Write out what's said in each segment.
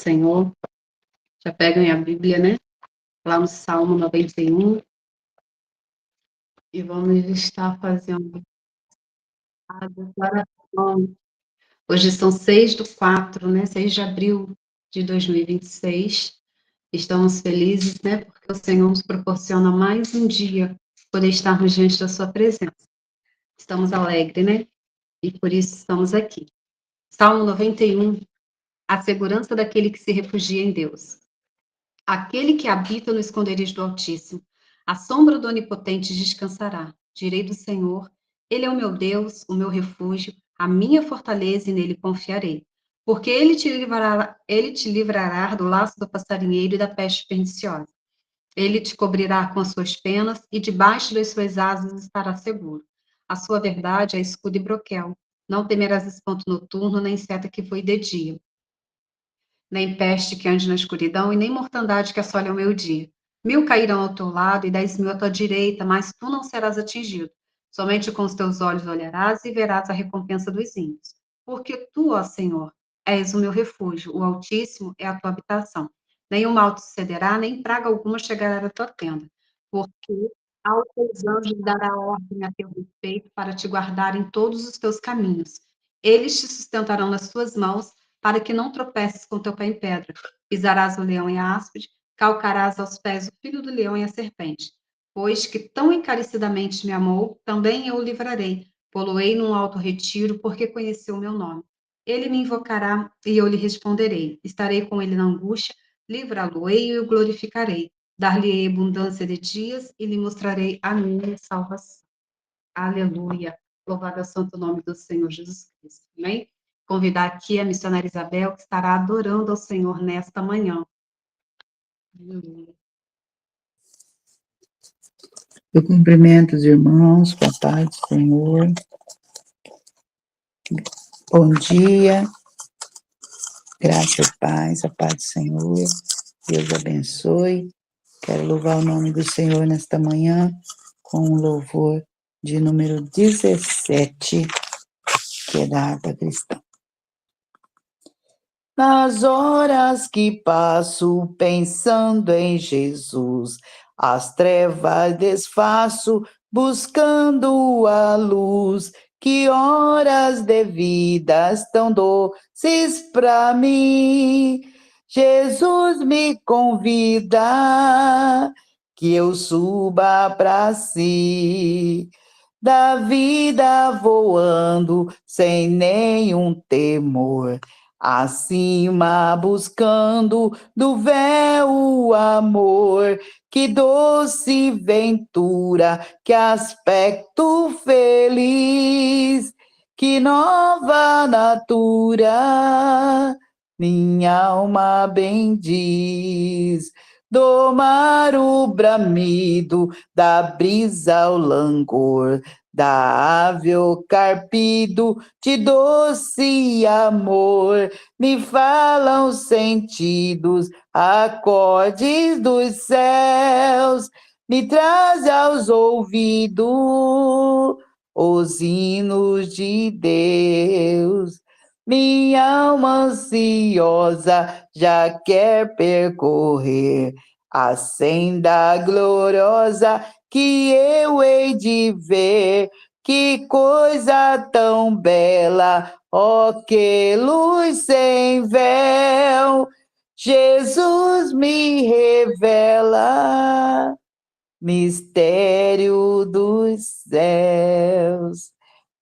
Senhor. Já pegam a Bíblia, né? Lá no Salmo 91. E vamos estar fazendo a declaração. Hoje são 6/4, né? 6 de abril de 2026. Estamos felizes, né? Porque o Senhor nos proporciona mais um dia poder estarmos diante da sua presença. Estamos alegres, né? E por isso estamos aqui. Salmo 91. A segurança daquele que se refugia em Deus. Aquele que habita no esconderijo do Altíssimo, à sombra do Onipotente descansará. Direi do Senhor, Ele é o meu Deus, o meu refúgio, a minha fortaleza, e nele confiarei. Porque ele te livrará do laço do passarinheiro e da peste perniciosa. Ele te cobrirá com as suas penas, e debaixo das suas asas estará seguro. A sua verdade é escudo e broquel. Não temerás espanto noturno, nem seta que voe de dia, nem peste que ande na escuridão, e nem mortandade que assole ao meio-dia. 1.000 cairão ao teu lado e 10.000 à tua direita, mas tu não serás atingido. Somente com os teus olhos olharás e verás a recompensa dos ímpios. Porque tu, ó Senhor, és o meu refúgio, o Altíssimo é a tua habitação. Nenhum mal te sucederá, nem praga alguma chegará à tua tenda. Porque aos teus anjos dará ordem a teu respeito para te guardar em todos os teus caminhos. Eles te sustentarão nas tuas mãos, para que não tropeces com teu pé em pedra. Pisarás o leão e a áspide, calcarás aos pés o filho do leão e a serpente. Pois que tão encarecidamente me amou, também eu o livrarei. Poloei num alto retiro, porque conheceu o meu nome. Ele me invocará e eu lhe responderei. Estarei com ele na angústia, livrá-lo-ei e o glorificarei. Dar-lhe-ei abundância de dias e lhe mostrarei a minha salvação. Aleluia. Louvado é o santo nome do Senhor Jesus Cristo. Amém? Convidar aqui a missionária Isabel, que estará adorando ao Senhor nesta manhã. Aleluia. Eu cumprimento os irmãos com a paz do Senhor. Bom dia, graça e paz, a paz do Senhor. Deus abençoe. Quero louvar o nome do Senhor nesta manhã com o louvor de número 17, que é da harpa cristã. Nas horas que passo pensando em Jesus, as trevas desfaço, buscando a luz. Que horas devidas tão doces para mim. Jesus me convida que eu suba para si. Da vida voando sem nenhum temor, acima buscando do véu o amor. Que doce ventura, que aspecto feliz, que nova natura, minha alma bendiz. Domar o bramido da brisa ao langor, da ave o carpido de doce amor, me falam sentidos, acordes dos céus, me traz aos ouvidos os hinos de Deus. Minha alma ansiosa já quer percorrer a senda gloriosa que eu hei de ver. Que coisa tão bela, ó, que luz sem véu, Jesus me revela, mistério dos céus.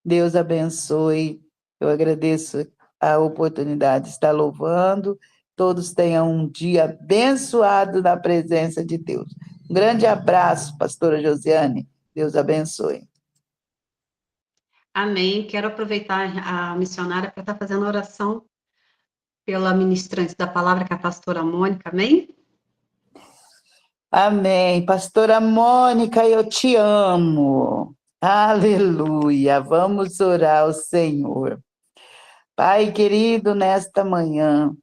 Deus abençoe, eu agradeço a oportunidade de estar louvando, todos tenham um dia abençoado na presença de Deus. Um grande abraço, pastora Josiane, Deus abençoe. Amém. Quero aproveitar a missionária para estar fazendo a oração pela ministrante da palavra, que é a pastora Mônica. Amém? Amém. Pastora Mônica, eu te amo. Aleluia. Vamos orar ao Senhor. Pai querido, nesta manhã,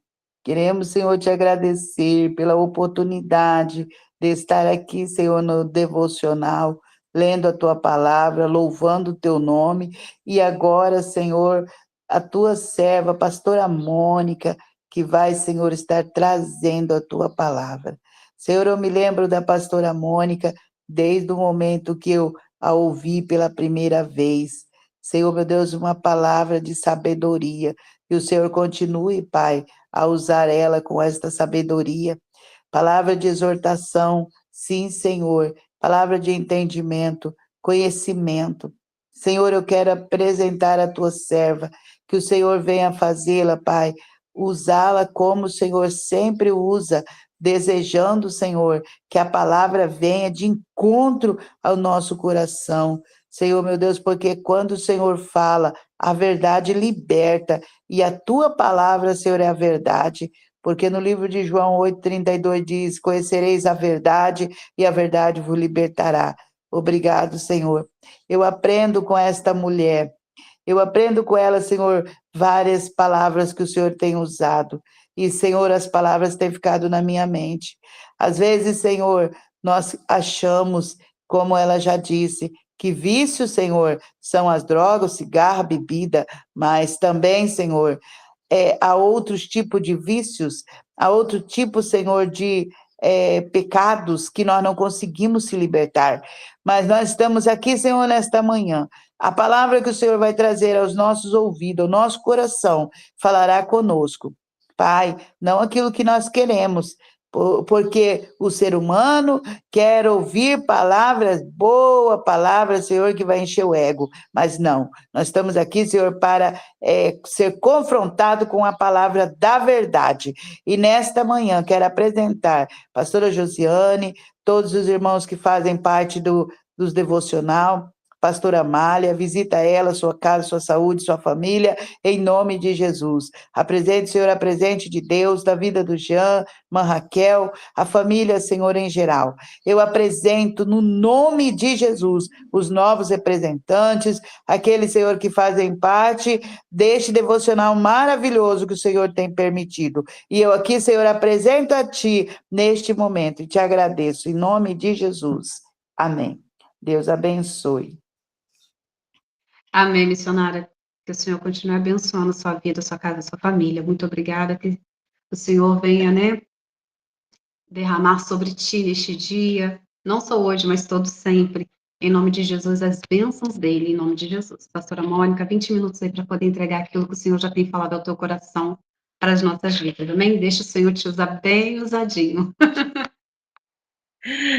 queremos, Senhor, te agradecer pela oportunidade de estar aqui, Senhor, no devocional, lendo a tua palavra, louvando o teu nome. E agora, Senhor, a tua serva, a pastora Mônica, que que vai, Senhor, estar trazendo a tua palavra. Senhor, eu me lembro da pastora Mônica, desde o momento que eu a ouvi pela primeira vez. Senhor, meu Deus, uma palavra de sabedoria. Que o Senhor continue, Pai, a usar ela com esta sabedoria. Palavra de exortação, sim, Senhor. Palavra de entendimento, conhecimento. Senhor, eu quero apresentar a tua serva, que o Senhor venha fazê-la, Pai, usá-la como o Senhor sempre usa, desejando, Senhor, que a palavra venha de encontro ao nosso coração. Senhor, meu Deus, porque quando o Senhor fala, a verdade liberta, e a tua palavra, Senhor, é a verdade. Porque no livro de João 8,32 diz: Conhecereis a verdade, e a verdade vos libertará. Obrigado, Senhor. Eu aprendo com esta mulher. Eu aprendo com ela, Senhor, várias palavras que o Senhor tem usado. E, Senhor, as palavras têm ficado na minha mente. Às vezes, Senhor, nós achamos, como ela já disse, que vícios, Senhor, são as drogas, cigarro, bebida, mas também, Senhor, há outros tipos de vícios, há outro tipo, Senhor, de pecados que nós não conseguimos se libertar. Mas nós estamos aqui, Senhor, nesta manhã. A palavra que o Senhor vai trazer aos nossos ouvidos, ao nosso coração, falará conosco. Pai, não aquilo que nós queremos, porque o ser humano quer ouvir palavras boas, palavras, Senhor, que vai encher o ego. Mas não, nós estamos aqui, Senhor, para ser confrontado com a palavra da verdade. E nesta manhã quero apresentar a pastora Josiane, todos os irmãos que fazem parte dos devocional, pastora Amália, visita ela, sua casa, sua saúde, sua família, em nome de Jesus. Apresente, Senhor, a presente de Deus, da vida do Jean, irmã Raquel, a família, Senhor, em geral. Eu apresento, no nome de Jesus, os novos representantes, aqueles, Senhor, que fazem parte deste devocional maravilhoso que o Senhor tem permitido. E eu aqui, Senhor, apresento a Ti neste momento e te agradeço, em nome de Jesus. Amém. Deus abençoe. Amém, missionária. Que o Senhor continue abençoando a sua vida, a sua casa, a sua família. Muito obrigada. Que o Senhor venha, né, derramar sobre ti neste dia, não só hoje, mas todo sempre. Em nome de Jesus, as bênçãos dele, em nome de Jesus. Pastora Mônica, 20 minutos aí para poder entregar aquilo que o Senhor já tem falado ao teu coração para as nossas vidas, amém? Deixa o Senhor te usar bem usadinho.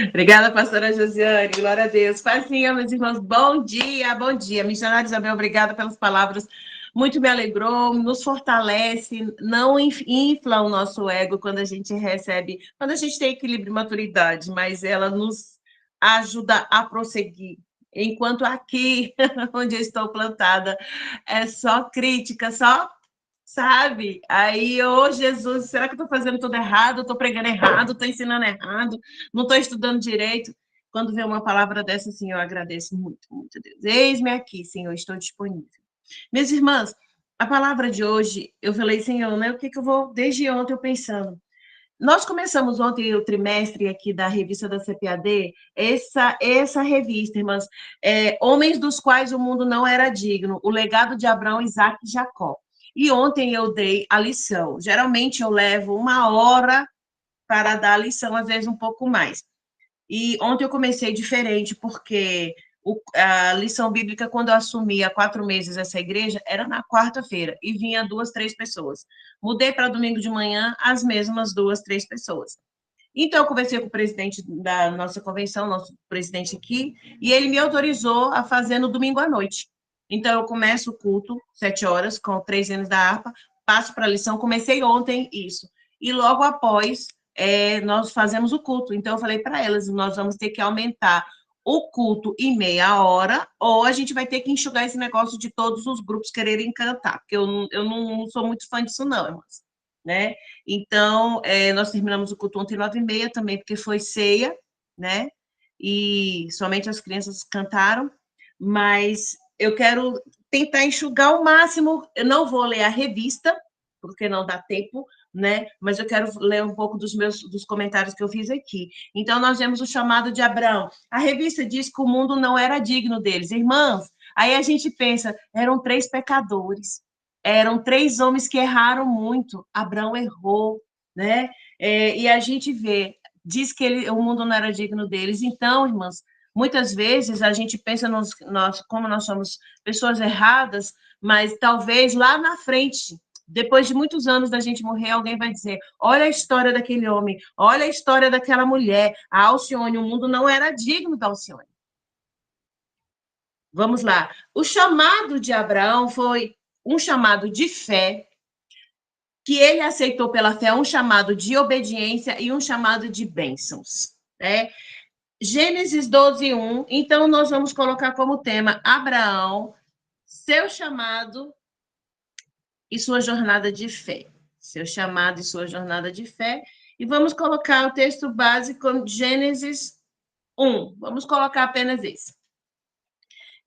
Obrigada, pastora Josiane, glória a Deus. Pazinha, meus irmãos, bom dia, bom dia. Missionária Isabel, obrigada pelas palavras, muito me alegrou, nos fortalece, não infla o nosso ego quando a gente recebe, quando a gente tem equilíbrio e maturidade, mas ela nos ajuda a prosseguir. Enquanto aqui, onde eu estou plantada, é só crítica, só, sabe? Aí, ô Jesus, será que eu estou fazendo tudo errado? Estou pregando errado? Estou ensinando errado? Não estou estudando direito? Quando vê uma palavra dessa, assim, eu agradeço muito, muito a Deus. Eis-me aqui, Senhor, estou disponível. Minhas irmãs, a palavra de hoje, eu falei, Senhor, né? O que eu vou, desde ontem, eu pensando. Nós começamos ontem o trimestre aqui da revista da CPAD, essa revista, irmãs, Homens dos quais o mundo não era digno, o legado de Abraão, Isaac e Jacó. E ontem eu dei a lição. Geralmente eu levo 1 hora para dar a lição, às vezes um pouco mais. E ontem eu comecei diferente, porque a lição bíblica, quando eu assumi há 4 meses essa igreja, era na quarta-feira, e vinha 2, 3 pessoas. Mudei para domingo de manhã, as mesmas 2, 3 pessoas. Então, eu conversei com o presidente da nossa convenção, nosso presidente aqui, e ele me autorizou a fazer no domingo à noite. Então, eu começo o culto, 7 horas, com 3 hinos da harpa, passo para a lição, comecei ontem isso. E logo após, nós fazemos o culto. Então, eu falei para elas, nós vamos ter que aumentar o culto em meia hora, ou a gente vai ter que enxugar esse negócio de todos os grupos quererem cantar, porque eu não sou muito fã disso não, irmãs, né? Então, nós terminamos o culto ontem 9h30 também, porque foi ceia, né? E somente as crianças cantaram, mas eu quero tentar enxugar o máximo. Eu não vou ler a revista, porque não dá tempo, né? Mas eu quero ler um pouco dos comentários que eu fiz aqui. Então, nós vemos o chamado de Abraão. A revista diz que o mundo não era digno deles. Irmãos, aí a gente pensa, eram 3 pecadores. Eram 3 homens que erraram muito. Abraão errou, né? E a gente vê, diz que o mundo não era digno deles. Então, irmãs, muitas vezes a gente pensa como nós somos pessoas erradas, mas talvez lá na frente, depois de muitos anos da gente morrer, alguém vai dizer: olha a história daquele homem, olha a história daquela mulher, a Alcione, o mundo não era digno da Alcione. Vamos lá. O chamado de Abraão foi um chamado de fé, que ele aceitou pela fé, um chamado de obediência e um chamado de bênçãos. Né? Gênesis 12, 1. Então, nós vamos colocar como tema Abraão, seu chamado e sua jornada de fé. Seu chamado e sua jornada de fé. E vamos colocar o texto básico de Gênesis 1. Vamos colocar apenas esse.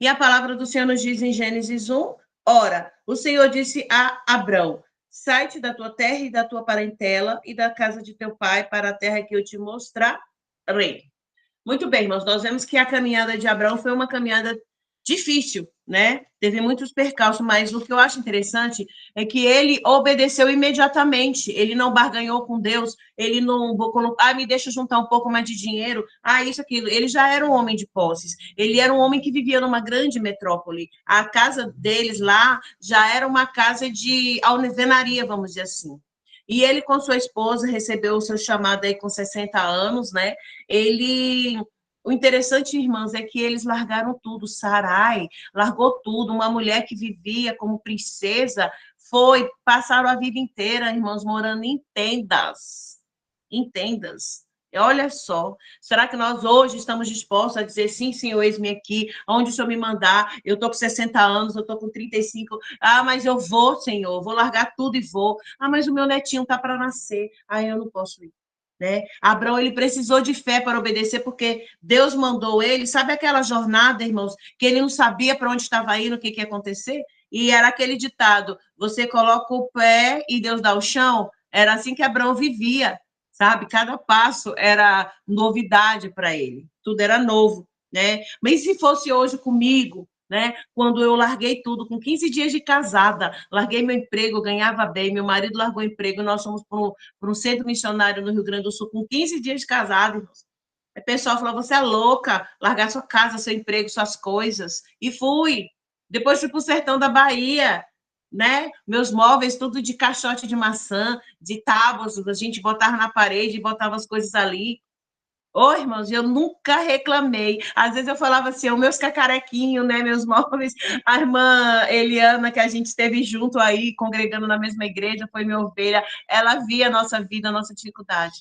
E a palavra do Senhor nos diz em Gênesis 1, ora, o Senhor disse a Abrão, sai-te da tua terra e da tua parentela e da casa de teu pai para a terra que eu te mostrarei. Muito bem, irmãos, nós vemos que a caminhada de Abraão foi uma caminhada difícil, né? Teve muitos percalços, mas o que eu acho interessante é que ele obedeceu imediatamente, ele não barganhou com Deus, ele não colocou, me deixa juntar um pouco mais de dinheiro, isso, aquilo. Ele já era um homem de posses, ele era um homem que vivia numa grande metrópole, a casa deles lá já era uma casa de alvenaria, vamos dizer assim. E ele, com sua esposa, recebeu o seu chamado aí com 60 anos, né? O interessante, irmãs, é que eles largaram tudo. Sarai largou tudo. Uma mulher que vivia como princesa passaram a vida inteira, irmãos, morando em tendas. Em tendas. Olha só, será que nós hoje estamos dispostos a dizer, sim, Senhor, eis-me aqui, onde o Senhor me mandar, eu estou com 60 anos, eu estou com 35, mas eu vou, Senhor, vou largar tudo e vou. Mas o meu netinho está para nascer, eu não posso ir. Né? Abraão, ele precisou de fé para obedecer, porque Deus mandou ele, sabe aquela jornada, irmãos, que ele não sabia para onde estava indo, o que ia acontecer? E era aquele ditado, você coloca o pé e Deus dá o chão, era assim que Abraão vivia, sabe? Cada passo era novidade para ele, tudo era novo, né? Mas se fosse hoje comigo, né? Quando eu larguei tudo, com 15 dias de casada, larguei meu emprego, ganhava bem, meu marido largou o emprego, nós fomos para um centro missionário no Rio Grande do Sul, com 15 dias de casado. O pessoal falou, você é louca, largar sua casa, seu emprego, suas coisas. E fui. Depois fui para o sertão da Bahia, né? Meus móveis, tudo de caixote de maçã, de tábuas, a gente botava na parede, botava as coisas ali. Irmãos, eu nunca reclamei. Às vezes eu falava assim, os meus cacarequinhos, né, meus móveis. A irmã Eliana, que a gente esteve junto aí, congregando na mesma igreja, foi minha ovelha. Ela via a nossa vida, a nossa dificuldade.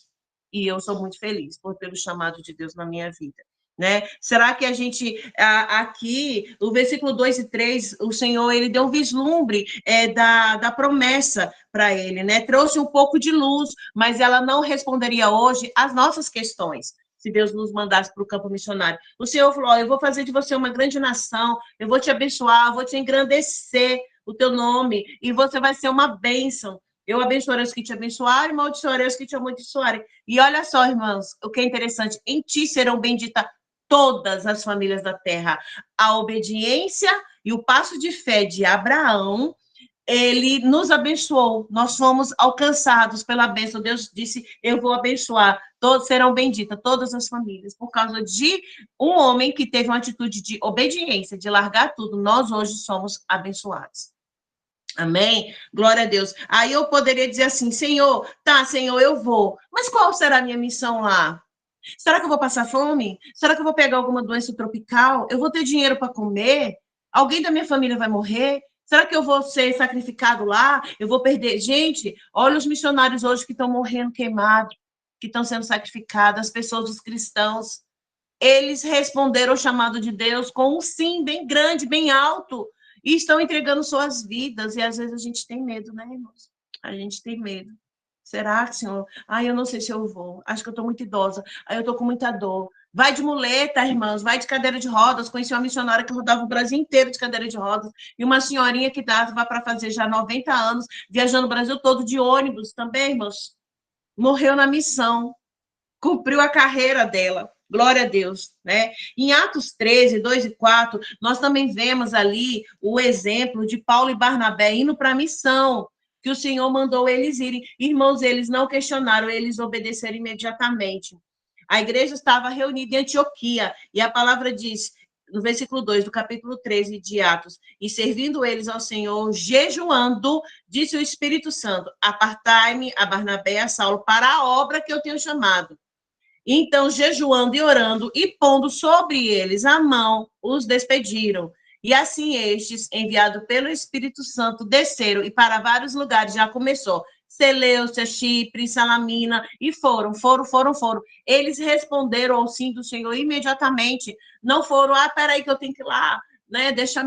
E eu sou muito feliz pelo chamado de Deus na minha vida. Né? Será que a gente, aqui, o versículo 2 e 3, o Senhor, ele deu um vislumbre da promessa para ele, né? Trouxe um pouco de luz, mas ela não responderia hoje às nossas questões, se Deus nos mandasse para o campo missionário. O Senhor falou, eu vou fazer de você uma grande nação, eu vou te abençoar, eu vou te engrandecer o teu nome, e você vai ser uma bênção. Eu abençoarei os que te abençoarem, maldiçoarei os que te amaldiçoarem. E olha só, irmãos, o que é interessante, em ti serão benditas todas as famílias da terra. A obediência e o passo de fé de Abraão, ele nos abençoou, nós fomos alcançados pela bênção. Deus disse, eu vou abençoar, todos serão benditas, todas as famílias, por causa de um homem que teve uma atitude de obediência, de largar tudo, nós hoje somos abençoados. Amém? Glória a Deus. Aí eu poderia dizer assim, Senhor, eu vou, mas qual será a minha missão lá? Será que eu vou passar fome? Será que eu vou pegar alguma doença tropical? Eu vou ter dinheiro para comer? Alguém da minha família vai morrer? Será que eu vou ser sacrificado lá? Eu vou perder? Gente, olha os missionários hoje que estão morrendo queimados, que estão sendo sacrificados, as pessoas, os cristãos. Eles responderam ao chamado de Deus com um sim bem grande, bem alto, e estão entregando suas vidas. E às vezes a gente tem medo, né, irmãos? A gente tem medo. Será que, Senhor? Eu não sei se eu vou. Acho que eu estou muito idosa. Eu estou com muita dor. Vai de muleta, irmãos. Vai de cadeira de rodas. Conheci uma missionária que rodava o Brasil inteiro de cadeira de rodas. E uma senhorinha que vai para fazer já 90 anos, viajando o Brasil todo de ônibus também, irmãos. Morreu na missão. Cumpriu a carreira dela. Glória a Deus, né? Em Atos 13, 2 e 4, nós também vemos ali o exemplo de Paulo e Barnabé indo para a missão, que o Senhor mandou eles irem. Irmãos, eles não questionaram, eles obedeceram imediatamente. A igreja estava reunida em Antioquia, e a palavra diz, no versículo 2 do capítulo 13 de Atos, e servindo eles ao Senhor, jejuando, disse o Espírito Santo, apartai-me a Barnabé e a Saulo para a obra que eu tenho chamado. Então, jejuando e orando e pondo sobre eles a mão, os despediram. E assim estes, enviados pelo Espírito Santo, desceram e para vários lugares já começou. Seleucia, Chipre, Salamina, e foram. Eles responderam ao sim do Senhor imediatamente. Não foram, peraí que eu tenho que ir lá, né, deixar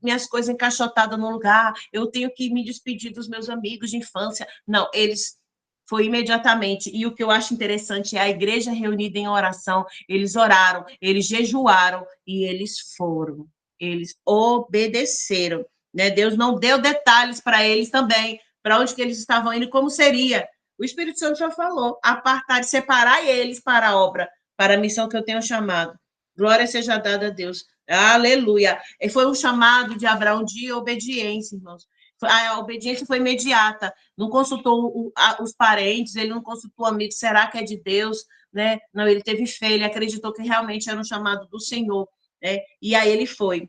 minhas coisas encaixotadas no lugar, eu tenho que me despedir dos meus amigos de infância. Não, eles foi imediatamente. E o que eu acho interessante é a igreja reunida em oração. Eles oraram, eles jejuaram e eles foram. Eles obedeceram. Né? Deus não deu detalhes para eles também, para onde que eles estavam indo, como seria. O Espírito Santo já falou, apartar, separar eles para a obra, para a missão que eu tenho chamado. Glória seja dada a Deus. Aleluia. E foi um chamado de Abraão de obediência, irmãos. A obediência foi imediata, não consultou os parentes, ele não consultou amigos, será que é de Deus? Né? Não, ele teve fé, ele acreditou que realmente era um chamado do Senhor, né? E aí ele foi.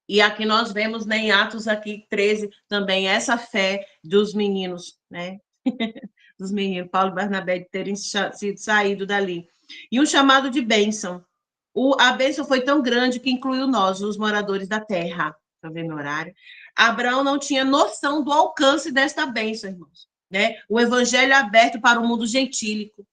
E aqui nós vemos, né, em Atos aqui 13 também essa fé dos meninos, né? Dos meninos, Paulo e Barnabé, de terem sido saído dali. E um chamado de bênção. A bênção foi tão grande que incluiu nós, os moradores da terra. Deixa eu ver meu horário. Abraão não tinha noção do alcance desta bênção, irmãos. Né? O evangelho é aberto para o mundo gentílico,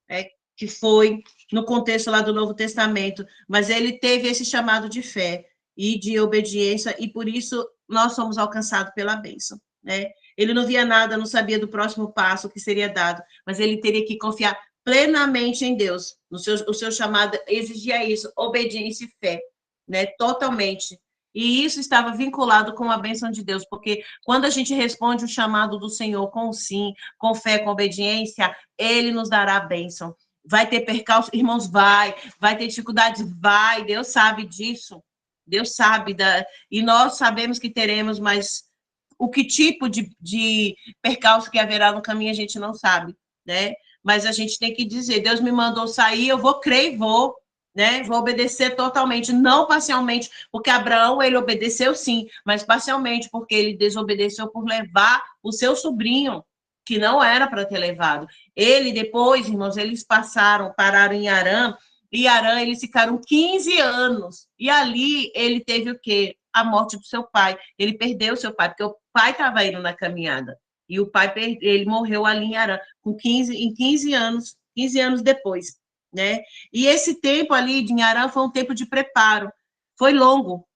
né? Que foi no contexto lá do Novo Testamento, mas ele teve esse chamado de fé e de obediência, e por isso nós somos alcançados pela bênção. Né? Ele não via nada, não sabia do próximo passo que seria dado, mas ele teria que confiar plenamente em Deus. O seu chamado exigia isso, obediência e fé, né? Totalmente. E isso estava vinculado com a bênção de Deus, porque quando a gente responde o chamado do Senhor com sim, com fé, com obediência, Ele nos dará a bênção. Vai ter percalço, irmãos, vai ter dificuldades, vai, Deus sabe disso, Deus sabe, e nós sabemos que teremos, mas o que tipo de percalço que haverá no caminho a gente não sabe, né? Mas a gente tem que dizer, Deus me mandou sair, eu vou crer e vou, né? Vou obedecer totalmente, não parcialmente, porque Abraão, ele obedeceu sim, mas parcialmente, porque ele desobedeceu por levar o seu sobrinho, que não era para ter levado. Ele, depois, irmãos, eles pararam em Harã, e Harã, eles ficaram 15 anos, e ali ele teve o quê? A morte do seu pai. Ele perdeu o seu pai, porque o pai estava indo na caminhada. E o pai, ele morreu ali em Harã, em 15 anos depois, né? E esse tempo ali de Harã foi um tempo de preparo. Foi longo.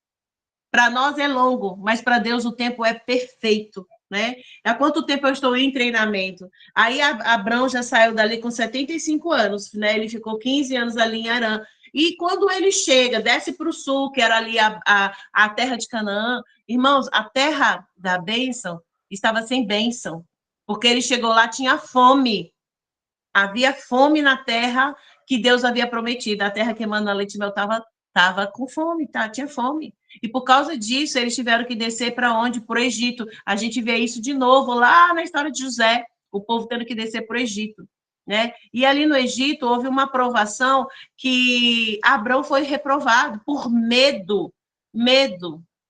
Para nós é longo, mas para Deus o tempo é perfeito, né? Há quanto tempo eu estou em treinamento? Aí Abraão já saiu dali com 75 anos, né? Ele ficou 15 anos ali em Harã. E quando ele chega, desce para o sul, que era ali a terra de Canaã, irmãos, a terra da bênção estava sem bênção, porque ele chegou lá, tinha fome. Havia fome na terra que Deus havia prometido. A terra que emana leite e mel estava com fome, tinha fome. E por causa disso, eles tiveram que descer para onde? Para o Egito. A gente vê isso de novo lá na história de José, o povo tendo que descer para o Egito. Né? E ali no Egito houve uma provação que Abraão foi reprovado por medo.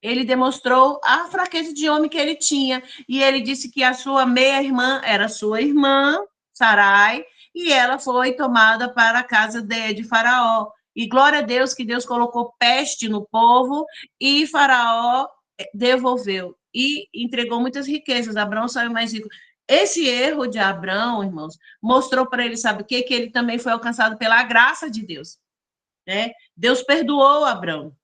Ele demonstrou a fraqueza de homem que ele tinha. E ele disse que a sua meia-irmã era sua irmã, Sarai, e ela foi tomada para a casa de Faraó. E glória a Deus que Deus colocou peste no povo e Faraó devolveu e entregou muitas riquezas. Abraão saiu mais rico. Esse erro de Abraão, irmãos, mostrou para ele, sabe o quê? Que ele também foi alcançado pela graça de Deus. Né? Deus perdoou Abraão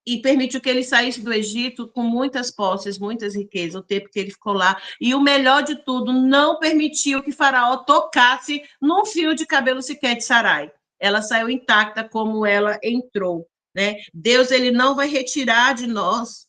e permitiu que ele saísse do Egito com muitas posses, muitas riquezas, o tempo que ele ficou lá. E o melhor de tudo, não permitiu que Faraó tocasse num fio de cabelo sequer de Sarai. Ela saiu intacta como ela entrou. Né? Deus, ele não vai retirar de nós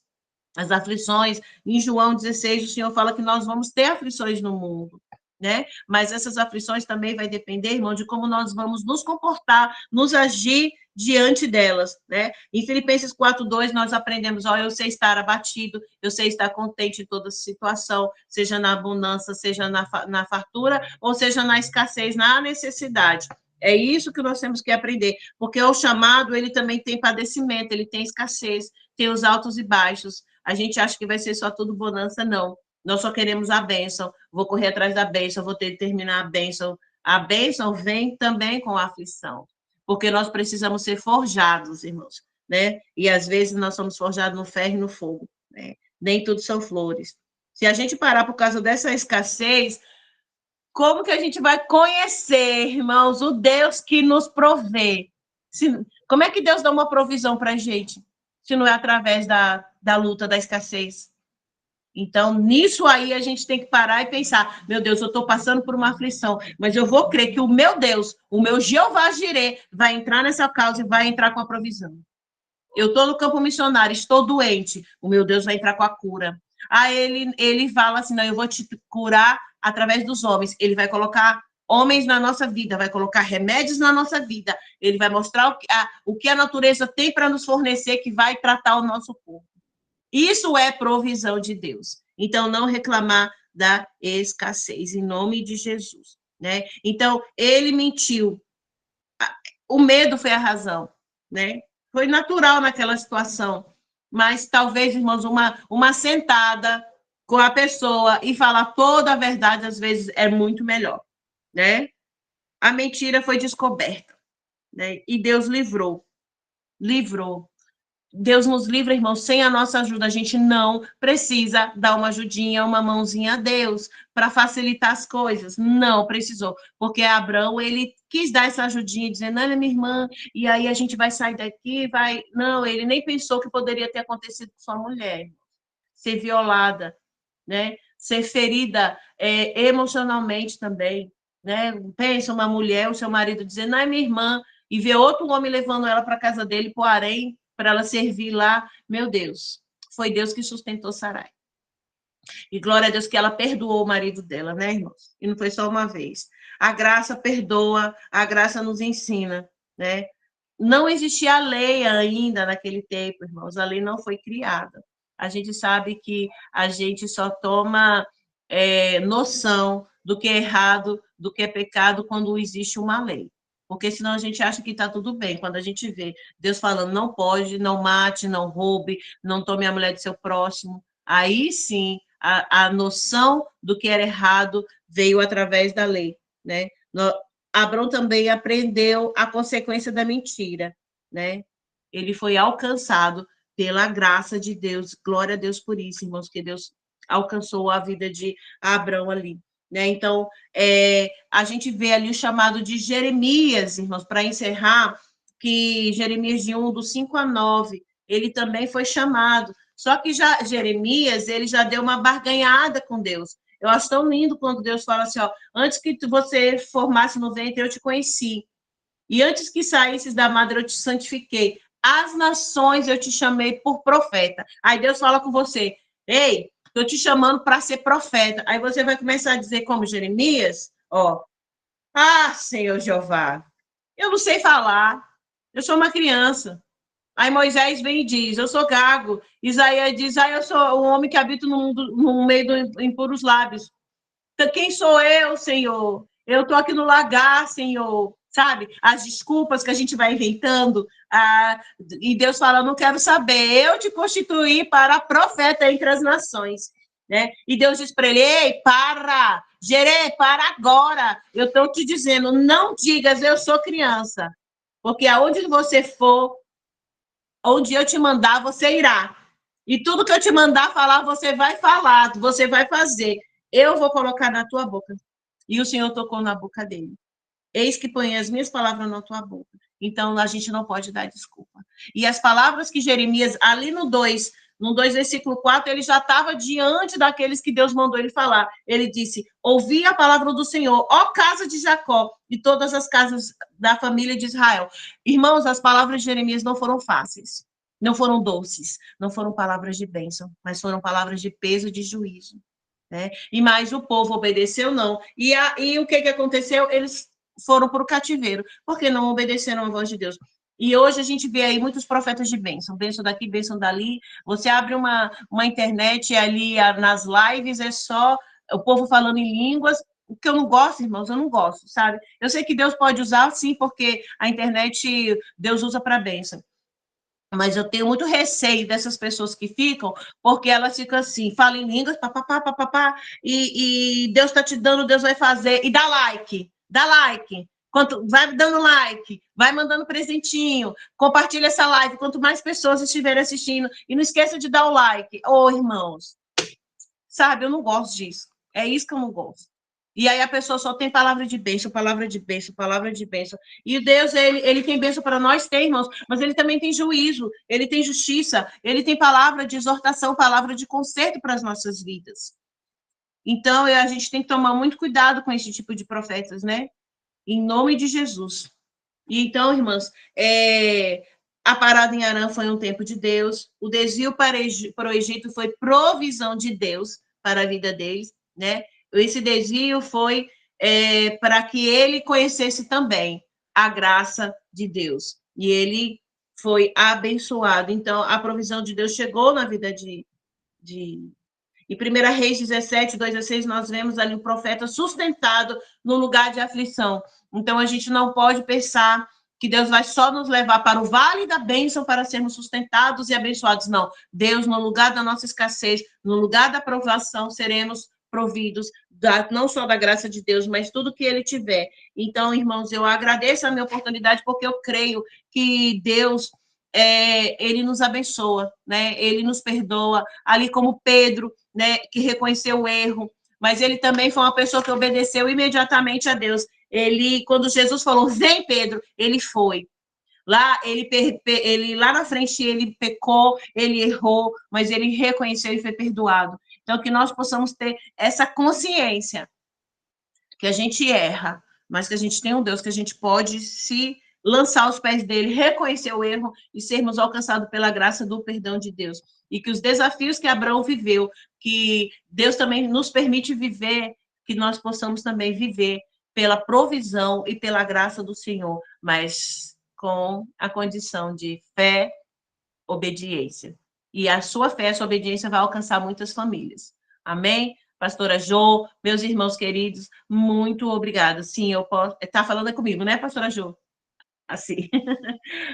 as aflições. Em João 16, o Senhor fala que nós vamos ter aflições no mundo. né? Mas essas aflições também vai depender, irmão, de como nós vamos nos comportar, nos agir diante delas, né? Em Filipenses 4:2 nós aprendemos, eu sei estar abatido, eu sei estar contente em toda situação, seja na abundância, seja na fartura, ou seja na escassez, na necessidade. É isso que nós temos que aprender, porque o chamado, ele também tem padecimento, ele tem escassez, tem os altos e baixos. A gente acha que vai ser só tudo bonança, não. Nós só queremos a bênção, vou correr atrás da bênção, vou ter que terminar a bênção. A bênção vem também com a aflição, porque nós precisamos ser forjados, irmãos, né? E às vezes nós somos forjados no ferro e no fogo, né? Nem tudo são flores. Se a gente parar por causa dessa escassez, como que a gente vai conhecer, irmãos, o Deus que nos provê? Como é que Deus dá uma provisão para a gente, se não é através da luta, da escassez? Então, nisso aí, a gente tem que parar e pensar, meu Deus, eu estou passando por uma aflição, mas eu vou crer que o meu Deus, o meu Jeová Jireh, vai entrar nessa causa e vai entrar com a provisão. Eu estou no campo missionário, estou doente, o meu Deus vai entrar com a cura. Ele fala assim, não, eu vou te curar através dos homens. Ele vai colocar homens na nossa vida, vai colocar remédios na nossa vida, ele vai mostrar o que a natureza tem para nos fornecer, que vai tratar o nosso corpo. Isso é provisão de Deus. Então, não reclamar da escassez, em nome de Jesus, né? Então, ele mentiu. O medo foi a razão, né? Foi natural naquela situação. Mas talvez, irmãos, uma sentada com a pessoa e falar toda a verdade, às vezes, é muito melhor, né? A mentira foi descoberta, né? E Deus livrou. Deus nos livra, irmão, sem a nossa ajuda. A gente não precisa dar uma ajudinha, uma mãozinha a Deus para facilitar as coisas. Não precisou. Porque Abraão, ele quis dar essa ajudinha, dizendo, olha, minha irmã, e aí a gente vai sair daqui, vai... Não, ele nem pensou que poderia ter acontecido com sua mulher. Ser violada, né? Ser ferida emocionalmente também, né? Pensa uma mulher, o seu marido dizendo, não é minha irmã, e ver outro homem levando ela para a casa dele, para o harém, para ela servir lá. Meu Deus, foi Deus que sustentou Sarai. E glória a Deus que ela perdoou o marido dela, né, irmãos? E não foi só uma vez. A graça perdoa, a graça nos ensina, né? Não existia lei ainda naquele tempo, irmãos. A lei não foi criada. A gente sabe que a gente só toma noção do que é errado, do que é pecado, quando existe uma lei. Porque senão a gente acha que está tudo bem. Quando a gente vê Deus falando, não pode, não mate, não roube, não tome a mulher do seu próximo, aí sim a noção do que era errado veio através da lei, né? Abrão também aprendeu a consequência da mentira, né? Ele foi alcançado pela graça de Deus. Glória a Deus por isso, irmãos, que Deus alcançou a vida de Abrão ali, né? Então, a gente vê ali o chamado de Jeremias, irmãos, para encerrar, que Jeremias de 1, do 5 a 9, ele também foi chamado. Só que Jeremias, ele já deu uma barganhada com Deus. Eu acho tão lindo quando Deus fala assim, antes que você formasse no ventre, eu te conheci. E antes que saísses da madre, eu te santifiquei. As nações eu te chamei por profeta. Aí Deus fala com você, ei, estou te chamando para ser profeta. Aí você vai começar a dizer como Jeremias, Senhor Jeová, eu não sei falar, eu sou uma criança. Aí Moisés vem e diz, eu sou gago. Isaías diz, eu sou o homem que habita no meio de impuros lábios. Então, quem sou eu, Senhor? Eu estou aqui no lagar, Senhor. Sabe? As desculpas que a gente vai inventando. E Deus fala, não quero saber. Eu te constituí para profeta entre as nações. Né? E Deus diz para ele, ei, para! Jerê, para agora! Eu estou te dizendo, não digas, eu sou criança. Porque aonde você for, onde eu te mandar, você irá. E tudo que eu te mandar falar, você vai falar, você vai fazer. Eu vou colocar na tua boca. E o Senhor tocou na boca dele. Eis que põe as minhas palavras na tua boca. Então, a gente não pode dar desculpa. E as palavras que Jeremias, ali no 2, versículo 4, ele já estava diante daqueles que Deus mandou ele falar. Ele disse, ouvi a palavra do Senhor, ó casa de Jacó, e todas as casas da família de Israel. Irmãos, as palavras de Jeremias não foram fáceis, não foram doces, não foram palavras de bênção, mas foram palavras de peso e de juízo. né? E mais o povo obedeceu, não. E o que aconteceu? Eles foram para o cativeiro, porque não obedeceram à voz de Deus. E hoje a gente vê aí muitos profetas de bênção daqui, bênção dali. Você abre uma internet ali nas lives, é só o povo falando em línguas. O que eu não gosto, irmãos, eu não gosto, sabe? Eu sei que Deus pode usar, sim, porque a internet Deus usa para bênção. Mas eu tenho muito receio dessas pessoas que ficam, porque elas ficam assim, falam em línguas, papapá, papapá, e Deus está te dando, Deus vai fazer, e dá like. Vai dando like, vai mandando presentinho, compartilha essa live, quanto mais pessoas estiverem assistindo, e não esqueça de dar o like. Ô, irmãos, sabe, eu não gosto disso. É isso que eu não gosto. E aí a pessoa só tem palavra de bênção, palavra de bênção, palavra de bênção. E Deus, ele tem bênção para nós, tem, irmãos, mas ele também tem juízo, ele tem justiça, ele tem palavra de exortação, palavra de conserto para as nossas vidas. Então, a gente tem que tomar muito cuidado com esse tipo de profetas, né? Em nome de Jesus. E então, irmãs, a parada em Arã foi um tempo de Deus, o desvio para o Egito foi provisão de Deus para a vida deles, né? Esse desvio foi para que ele conhecesse também a graça de Deus. E ele foi abençoado. Então, a provisão de Deus chegou na vida de... Em 1 Reis 17, 2 a 6, nós vemos ali o profeta sustentado no lugar de aflição. Então, a gente não pode pensar que Deus vai só nos levar para o vale da bênção para sermos sustentados e abençoados. Não. Deus, no lugar da nossa escassez, no lugar da provação, seremos providos, não só da graça de Deus, mas tudo que ele tiver. Então, irmãos, eu agradeço a minha oportunidade, porque eu creio que Deus... ele nos abençoa, né? Ele nos perdoa, ali como Pedro, né, que reconheceu o erro, mas ele também foi uma pessoa que obedeceu imediatamente a Deus. Ele, quando Jesus falou, vem Pedro, ele foi. Lá, lá na frente ele pecou, ele errou, mas ele reconheceu e foi perdoado. Então, que nós possamos ter essa consciência que a gente erra, mas que a gente tem um Deus que a gente pode se lançar aos pés dele, reconhecer o erro e sermos alcançados pela graça do perdão de Deus. E que os desafios que Abraão viveu, que Deus também nos permite viver, que nós possamos também viver pela provisão e pela graça do Senhor, mas com a condição de fé, obediência. E a sua fé, a sua obediência vai alcançar muitas famílias. Amém? Pastora Jo, meus irmãos queridos, muito obrigada. Sim, eu posso... Está falando comigo, né, pastora Jo? Assim.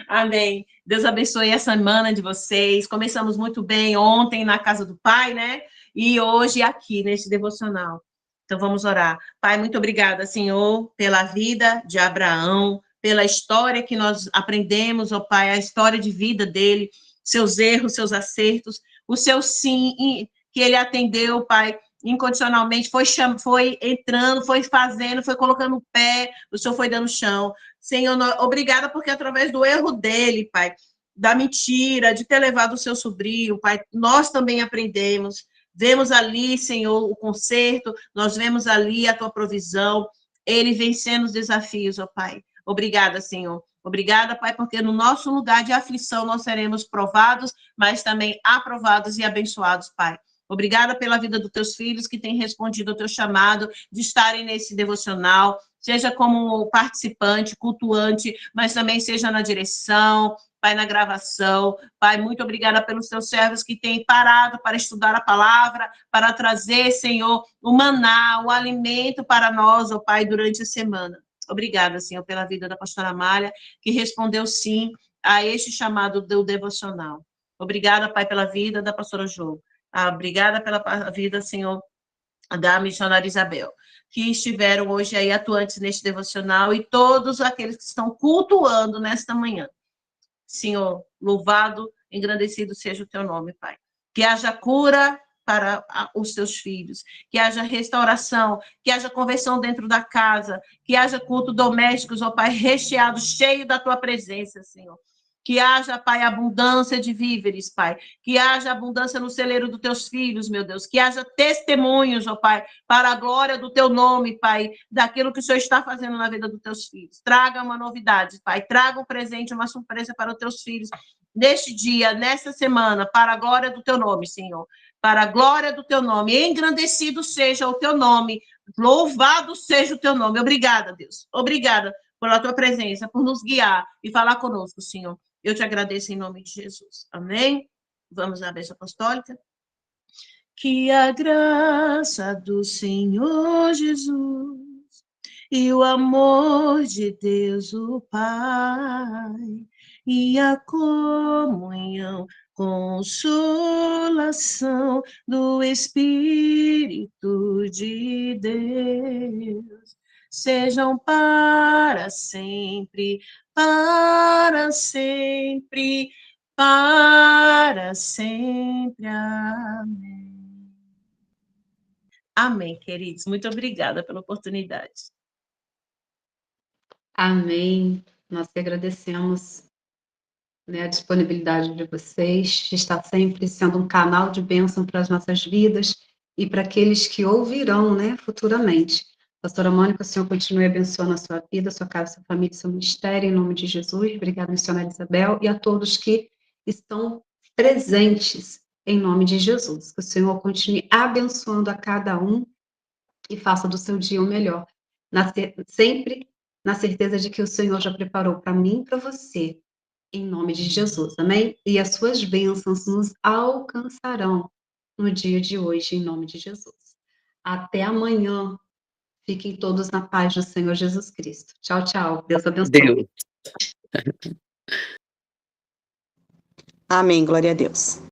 Amém. Deus abençoe a semana de vocês. Começamos muito bem ontem na casa do Pai, né? E hoje aqui, nesse devocional. Então, vamos orar. Pai, muito obrigada, Senhor, pela vida de Abraão, pela história que nós aprendemos, ó Pai, a história de vida dele, seus erros, seus acertos, o seu sim, que ele atendeu, Pai, incondicionalmente, foi entrando, foi fazendo, foi colocando o pé, o Senhor foi dando chão. Senhor, obrigada porque através do erro dele, Pai, da mentira, de ter levado o seu sobrinho, Pai, nós também aprendemos. Vemos ali, Senhor, o conserto, nós vemos ali a tua provisão, ele vencendo os desafios, ó Pai. Obrigada, Senhor. Obrigada, Pai, porque no nosso lugar de aflição nós seremos provados, mas também aprovados e abençoados, Pai. Obrigada pela vida dos teus filhos que têm respondido ao teu chamado de estarem nesse devocional, seja como participante, cultuante, mas também seja na direção, Pai, na gravação. Pai, muito obrigada pelos teus servos que têm parado para estudar a palavra, para trazer, Senhor, o maná, o alimento para nós, ó Pai, durante a semana. Obrigada, Senhor, pela vida da pastora Amália, que respondeu sim a este chamado do devocional. Obrigada, Pai, pela vida da pastora Jo. Obrigada pela vida, Senhor, da missionária Isabel, que estiveram hoje aí atuantes neste devocional e todos aqueles que estão cultuando nesta manhã. Senhor, louvado, engrandecido seja o teu nome, Pai. Que haja cura para os teus filhos, que haja restauração, que haja conversão dentro da casa, que haja culto domésticos, ó Pai, recheado, cheio da tua presença, Senhor. Que haja, Pai, abundância de víveres, Pai. Que haja abundância no celeiro dos teus filhos, meu Deus. Que haja testemunhos, ó Pai, para a glória do teu nome, Pai, daquilo que o Senhor está fazendo na vida dos teus filhos. Traga uma novidade, Pai. Traga um presente, uma surpresa para os teus filhos neste dia, nesta semana, para a glória do teu nome, Senhor. para a glória do teu nome. Engrandecido seja o teu nome, louvado seja o teu nome. Obrigada, Deus. Obrigada pela tua presença, por nos guiar e falar conosco, Senhor. Eu te agradeço em nome de Jesus. Amém? Vamos à bênção apostólica. Que a graça do Senhor Jesus e o amor de Deus o Pai e a comunhão, consolação do Espírito de Deus sejam para sempre, para sempre, para sempre. Amém. Amém, queridos. Muito obrigada pela oportunidade. Amém. Nós que agradecemos, né, a disponibilidade de vocês, de estar sempre sendo um canal de bênção para as nossas vidas e para aqueles que ouvirão, né, futuramente. Pastora Mônica, o Senhor continue abençoando a sua vida, sua casa, sua família, seu ministério, em nome de Jesus. Obrigada, missionária Isabel, e a todos que estão presentes, em nome de Jesus. Que o Senhor continue abençoando a cada um e faça do seu dia o melhor. Sempre na certeza de que o Senhor já preparou para mim e para você, em nome de Jesus, amém? E as suas bênçãos nos alcançarão no dia de hoje, em nome de Jesus. Até amanhã. Fiquem todos na paz do Senhor Jesus Cristo. Tchau, tchau. Deus abençoe. Deus. Amém, glória a Deus.